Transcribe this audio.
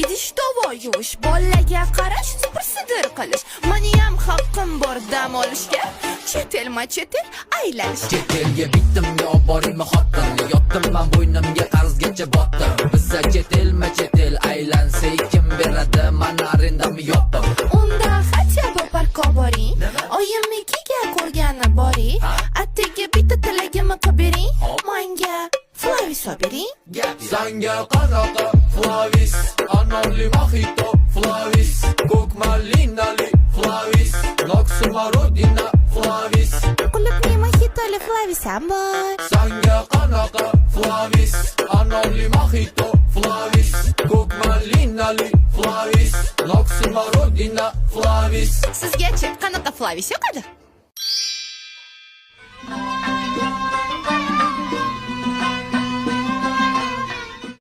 idish tovo yuvish, bolaga qarash, super sidir qilish. Meniyam haqqim bor dam olishga, chet elma chet el aylanish. Chet elga bitimga olib boraymi xotinni, yotdim men bo'ynimga qarzgacha botdim. Bizza chet elma chet el aylansa kim beradi, mana arendamni yopdim. Unda hatya parkka boring, oyimnikiga ko'rgani boring, attiga bitta tilagimni qilib bering, menga Flavis obering. Sanga qanaqa Flavis, anonli mojito Flavis, ko'k malinali Flavis, noksmarodina Flavis. Qulupli mojitoli Flavis ham bor. Sanga qanaqa Flavis, anonli mojito Flavis, ko'k malinali Flavis, noksmarodina Flavis. Sizga-chi qanaqa Flavis yoqadi?